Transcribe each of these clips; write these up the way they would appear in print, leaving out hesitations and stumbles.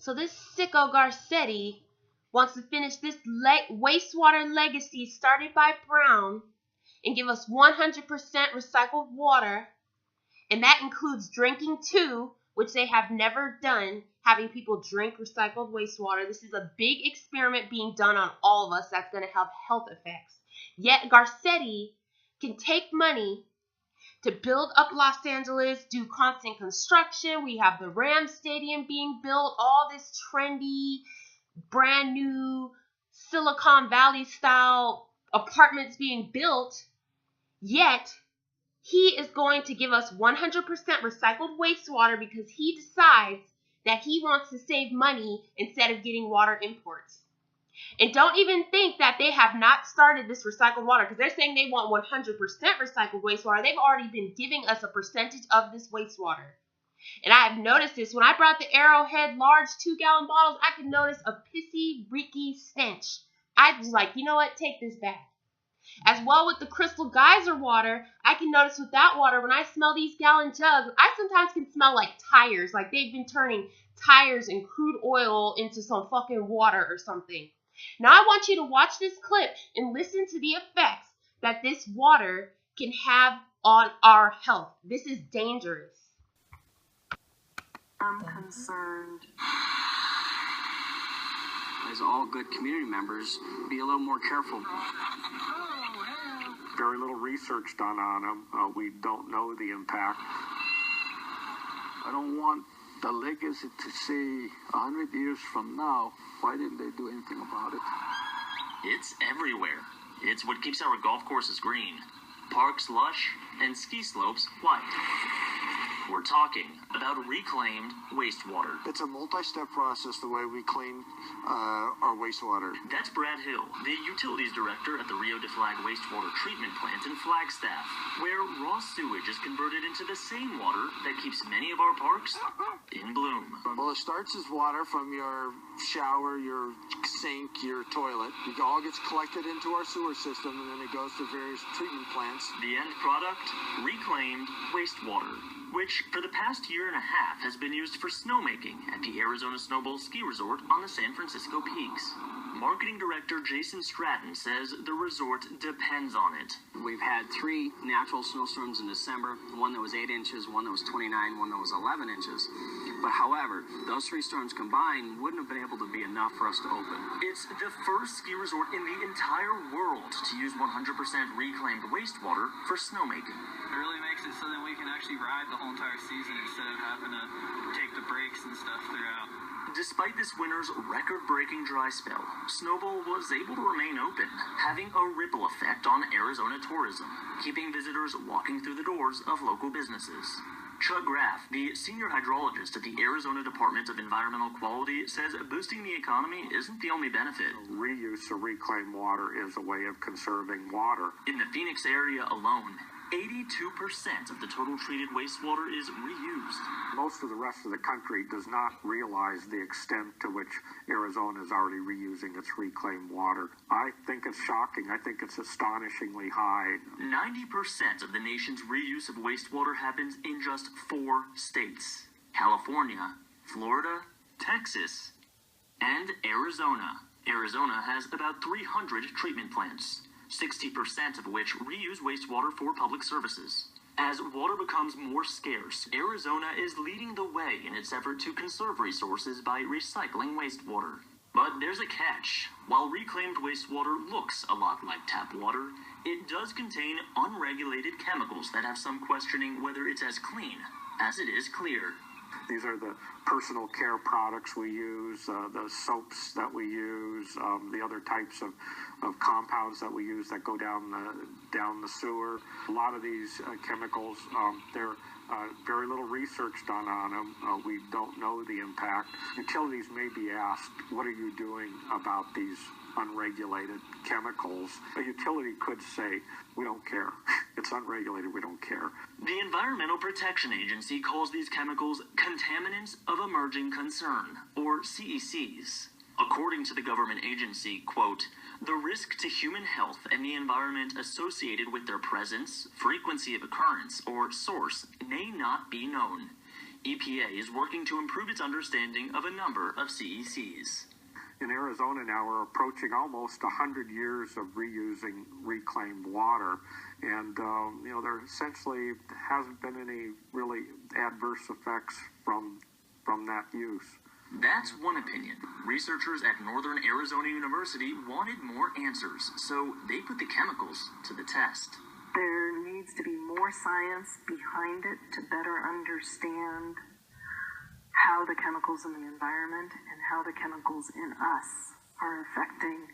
So this sicko Garcetti wants to finish this wastewater legacy started by Brown and give us 100% recycled water, and that includes drinking too, which they have never done, having people drink recycled wastewater. This is a big experiment being done on all of us that's going to have health effects. Yet Garcetti can take money to build up Los Angeles, do constant construction. We have the Rams Stadium being built, all this trendy, brand new Silicon Valley style apartments being built. Yet he is going to give us 100% recycled wastewater because he decides that he wants to save money instead of getting water imports. And don't even think that they have not started this recycled water, because they're saying they want 100% recycled wastewater. They've already been giving us a percentage of this wastewater. And I have noticed this. When I brought the Arrowhead large 2-gallon bottles, I could notice a pissy, reeky stench. I was like, you know what? Take this back. As well with the Crystal Geyser water, I can notice with that water, when I smell these gallon jugs, I sometimes can smell like tires. Like they've been turning tires and crude oil into some fucking water or something. Now I want you to watch this clip and listen to the effects that this water can have on our health. This is dangerous. I'm concerned. As all good community members, be a little more careful. Very little research done on them. We don't know the impact. I don't want the legacy to say 100 years from now, why didn't they do anything about it? It's everywhere. It's what keeps our golf courses green, parks lush, and ski slopes white. We're talking about reclaimed wastewater. It's a multi-step process the way we clean our wastewater. That's Brad Hill, the utilities director at the Rio de Flag Wastewater Treatment Plant in Flagstaff, where raw sewage is converted into the same water that keeps many of our parks in bloom. Well, it starts as water from your shower, your sink, your toilet. It all gets collected into our sewer system, and then it goes to various treatment plants. The end product, reclaimed wastewater, which for the past year and a half has been used for snowmaking at the Arizona Snowbowl Ski Resort on the San Francisco Peaks. Marketing Director Jason Stratton says the resort depends on it. We've had 3 natural snowstorms in December, one that was 8 inches, one that was 29, one that was 11 inches. But however, those 3 storms combined wouldn't have been able to be enough for us to open. It's the first ski resort in the entire world to use 100% reclaimed wastewater for snowmaking. It really makes it so that we can actually ride the whole entire season instead of having to take the breaks and stuff throughout. Despite this winter's record-breaking dry spell, Snowbowl was able to remain open, having a ripple effect on Arizona tourism, keeping visitors walking through the doors of local businesses. Chuck Graff, the senior hydrologist at the Arizona Department of Environmental Quality, says boosting the economy isn't the only benefit. Reuse of reclaimed water is a way of conserving water. In the Phoenix area alone, 82% of the total treated wastewater is reused. Most of the rest of the country does not realize the extent to which Arizona is already reusing its reclaimed water. I think it's shocking. I think it's astonishingly high. 90% of the nation's reuse of wastewater happens in just 4 states: California, Florida, Texas, and Arizona. Arizona has about 300 treatment plants, 60% of which reuse wastewater for public services. As water becomes more scarce, Arizona is leading the way in its effort to conserve resources by recycling wastewater. But there's a catch. While reclaimed wastewater looks a lot like tap water, it does contain unregulated chemicals that have some questioning whether it's as clean as it is clear. These are the personal care products we use, the soaps that we use, the other types of compounds that we use that go down the sewer. A lot of these chemicals, there very little research done on them. We don't know the impact. Utilities may be asked, what are you doing about these unregulated chemicals? A utility could say, we don't care. It's unregulated, we don't care. The Environmental Protection Agency calls these chemicals contaminants of emerging concern, or CECs. According to the government agency, quote, the risk to human health and the environment associated with their presence, frequency of occurrence, or source may not be known. EPA is working to improve its understanding of a number of CECs. In Arizona now, we're approaching almost 100 years of reusing reclaimed water, and there essentially hasn't been any really adverse effects from that use. That's one opinion. Researchers at Northern Arizona University wanted more answers, so they put the chemicals to the test. There needs to be more science behind it to better understand how the chemicals in the environment and how the chemicals in us are affecting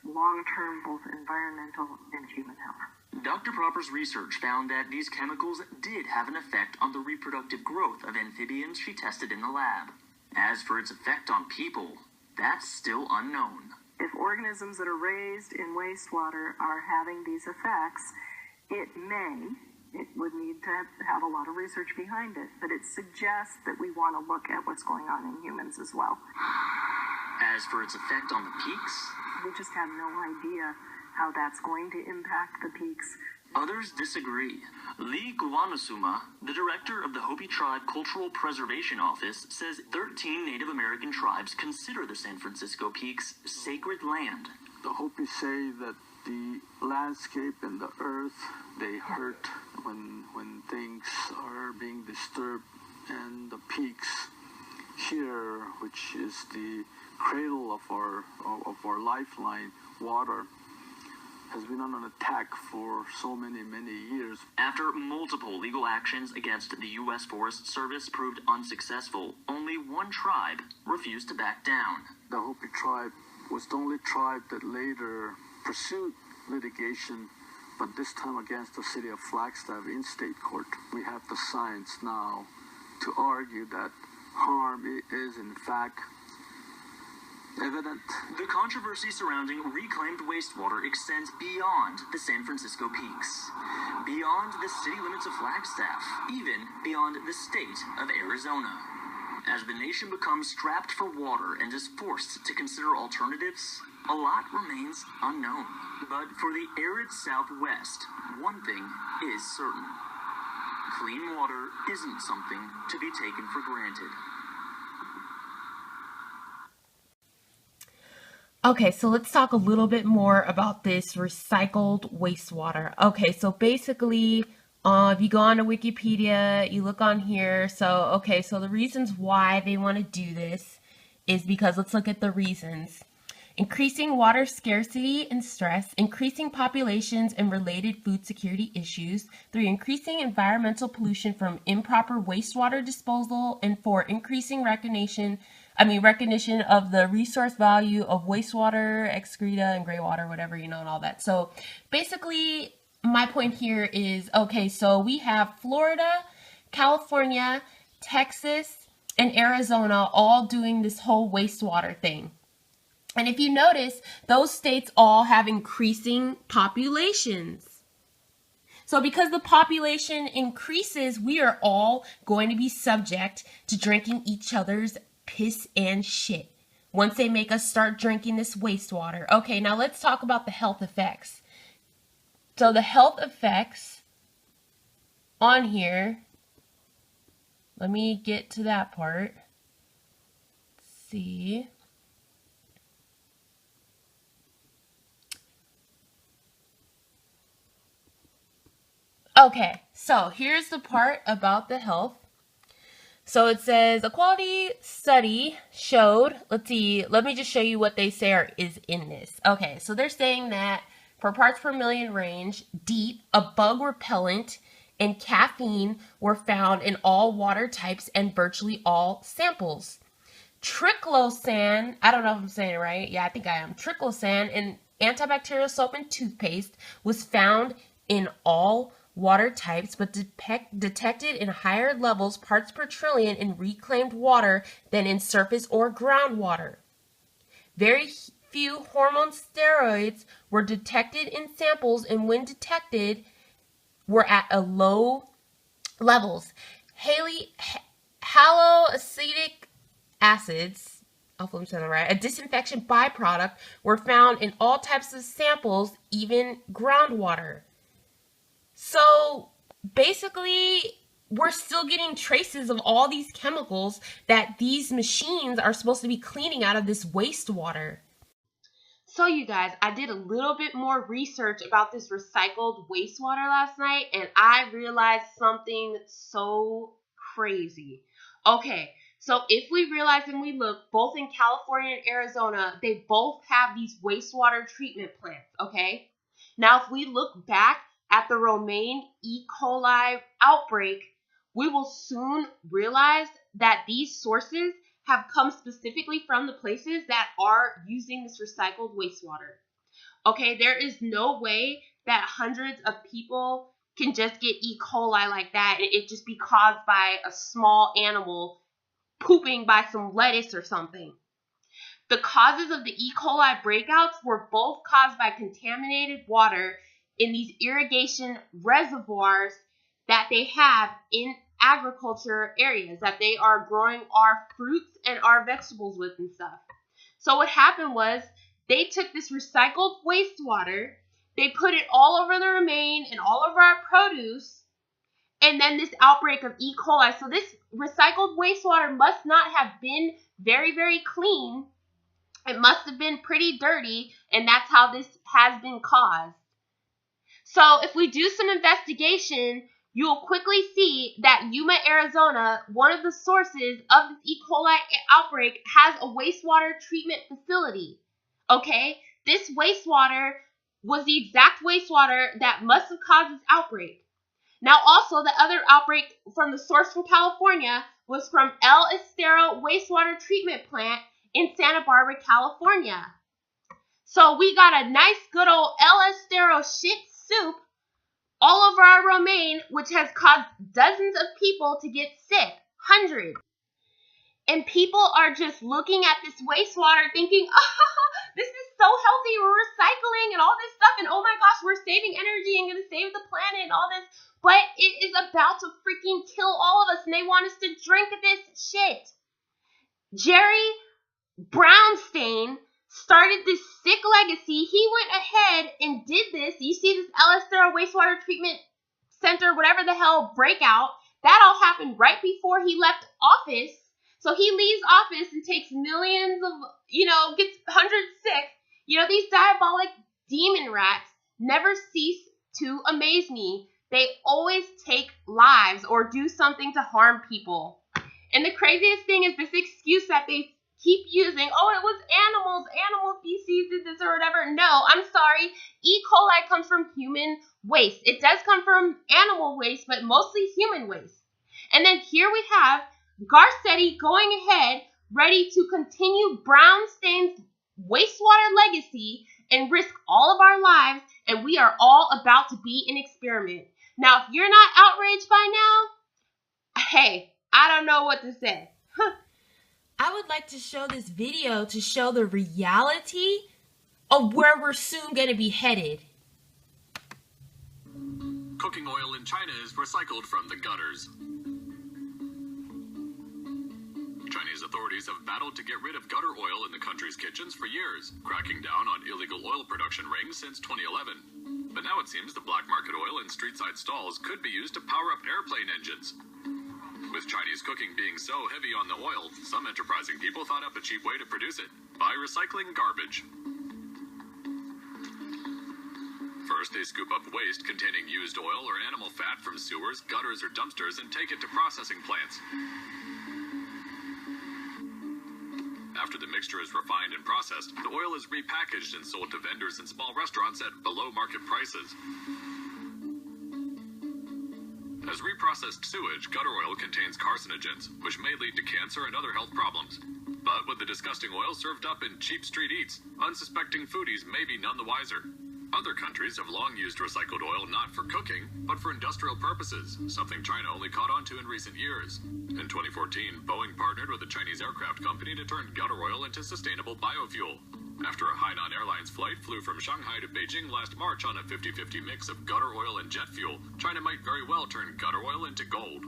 long-term both environmental and human health. Dr. Proper's research found that these chemicals did have an effect on the reproductive growth of amphibians she tested in the lab. As for its effect on people, that's still unknown. If organisms that are raised in wastewater are having these effects, it would need to have a lot of research behind it, but it suggests that we want to look at what's going on in humans as well. As for its effect on the peaks, we just have no idea how that's going to impact the peaks. Others disagree. Lee Guanasuma, the director of the Hopi Tribe Cultural Preservation Office, says 13 Native American tribes consider the San Francisco Peaks sacred land. The Hopi say that the landscape and the earth, they hurt when things are being disturbed, and the peaks here, which is the cradle of our lifeline, water, has been on an attack for so many years. After multiple legal actions against the U.S. Forest Service proved unsuccessful, only one tribe refused to back down. The Hopi tribe was the only tribe that later pursued litigation, but this time against the city of Flagstaff in state court. We have the science now to argue that harm is in fact evident. The controversy surrounding reclaimed wastewater extends beyond the San Francisco Peaks, beyond the city limits of Flagstaff, even beyond the state of Arizona. As the nation becomes strapped for water and is forced to consider alternatives, a lot remains unknown. But for the arid Southwest, one thing is certain. Clean water isn't something to be taken for granted. Okay, so let's talk a little bit more about this recycled wastewater. Okay, so basically, if you go on to Wikipedia, you look on here. So the reasons why they want to do this is because let's look at the reasons. Increasing water scarcity and stress, increasing populations and related food security issues. 3, increasing environmental pollution from improper wastewater disposal. And 4, increasing recognition of the resource value of wastewater, excreta, and gray water, whatever, and all that. So basically, my point here is, so we have Florida, California, Texas, and Arizona all doing this whole wastewater thing. And if you notice, those states all have increasing populations. So because the population increases, we are all going to be subject to drinking each other's piss and shit once they make us start drinking this wastewater. Okay, now let's talk about the health effects. So the health effects on here, let me get to that part. Let's see. Okay, so here's the part about the health. So it says, a quality study showed, let me just show you what they say is in this. Okay, so they're saying that per parts per million range, DEET, a bug repellent, and caffeine were found in all water types and virtually all samples. Triclosan, I don't know if I'm saying it right. Yeah, I think I am. Triclosan, an antibacterial soap and toothpaste, was found in all water types, but detected in higher levels, parts per trillion, in reclaimed water than in surface or groundwater. Very few hormone steroids were detected in samples, and when detected, were at a low levels. Haloacetic acids, hopefully I'm saying that right, a disinfection byproduct, were found in all types of samples, even groundwater. So basically, we're still getting traces of all these chemicals that these machines are supposed to be cleaning out of this wastewater. So you guys, I did a little bit more research about this recycled wastewater last night, and I realized something so crazy. Okay, so if we realize and we look, both in California and Arizona, they both have these wastewater treatment plants, okay? Now, if we look back at the Romaine E.coli outbreak, we will soon realize that these sources have come specifically from the places that are using this recycled wastewater. Okay, there is no way that hundreds of people can just get E. coli like that and it just be caused by a small animal pooping by some lettuce or something. The causes of the E. coli breakouts were both caused by contaminated water in these irrigation reservoirs that they have in agriculture areas that they are growing our fruits and our vegetables with and stuff. So what happened was they took this recycled wastewater, they put it all over the Romaine and all over our produce, and then this outbreak of E. coli. So this recycled wastewater must not have been very, very clean. It must have been pretty dirty, and that's how this has been caused. So if we do some investigation, you will quickly see that Yuma, Arizona, one of the sources of this E. coli outbreak, has a wastewater treatment facility. Okay? This wastewater was the exact wastewater that must have caused this outbreak. Now, also, the other outbreak from the source from California was from El Estero Wastewater Treatment Plant in Santa Barbara, California. So we got a nice good old El Estero shit soup all over our Romaine, which has caused dozens of people to get sick, hundreds. And people are just looking at this wastewater thinking, oh, this is so healthy, we're recycling and all this stuff, and oh my gosh, we're saving energy and going to save the planet and all this. But it is about to freaking kill all of us, and they want us to drink this shit. Jerry Brownstein started this sick legacy. He went ahead and did this. You see this El Estero Wastewater Treatment Center, whatever the hell, breakout. That all happened right before he left office. So he leaves office and takes millions of, gets hundreds sick. These diabolic demon rats never cease to amaze me. They always take lives or do something to harm people. And the craziest thing is this excuse that they keep using, oh, it was animal feces did this or whatever. No, I'm sorry. E. coli comes from human waste. It does come from animal waste, but mostly human waste. And then here we have Garcetti going ahead, ready to continue Brownstein's wastewater legacy and risk all of our lives, and we are all about to be an experiment. Now, if you're not outraged by now, hey, I don't know what to say. I would like to show this video to show the reality of where we're soon going to be headed. Cooking oil in China is recycled from the gutters. Chinese authorities have battled to get rid of gutter oil in the country's kitchens for years, cracking down on illegal oil production rings since 2011. But now it seems the black market oil in street-side stalls could be used to power up airplane engines. With Chinese cooking being so heavy on the oil, some enterprising people thought up a cheap way to produce it, by recycling garbage. First, they scoop up waste containing used oil or animal fat from sewers, gutters, or dumpsters and take it to processing plants. After the mixture is refined and processed, the oil is repackaged and sold to vendors and small restaurants at below market prices. As reprocessed sewage, gutter oil contains carcinogens, which may lead to cancer and other health problems. But with the disgusting oil served up in cheap street eats, unsuspecting foodies may be none the wiser. Other countries have long used recycled oil not for cooking, but for industrial purposes, something China only caught on to in recent years. In 2014, Boeing partnered with a Chinese aircraft company to turn gutter oil into sustainable biofuel. After a Hainan Airlines flight flew from Shanghai to Beijing last March on a 50-50 mix of gutter oil and jet fuel, China might very well turn gutter oil into gold.